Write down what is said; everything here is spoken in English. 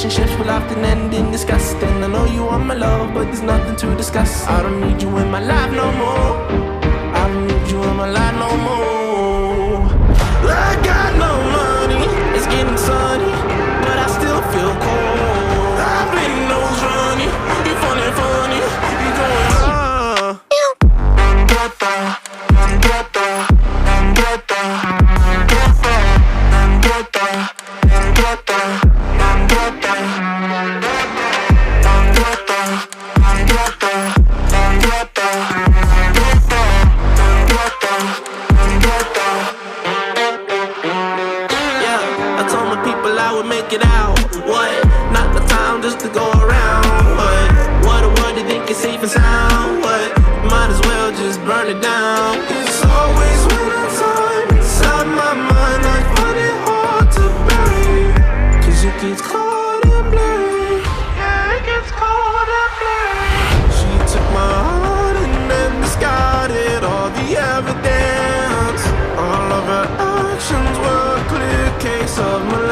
relationships will often end in disgust. And I know you want my love, but there's nothing to discuss. I don't need you in my life no more. I don't need you in my life no more. I got no money, it's getting sunny, but I still feel cold. I've been nose running, you funny, funny, you going I would make it out. What? Not the time just to go around. What a word, you think it's safe and sound. What? Might as well just burn it down. It's always wintertime inside my mind. I find it hard to bury, 'cause it gets cold and blurry. Yeah, it gets cold and blurry. She took my heart and then discarded all the evidence. All of her actions were a clear case of malicious.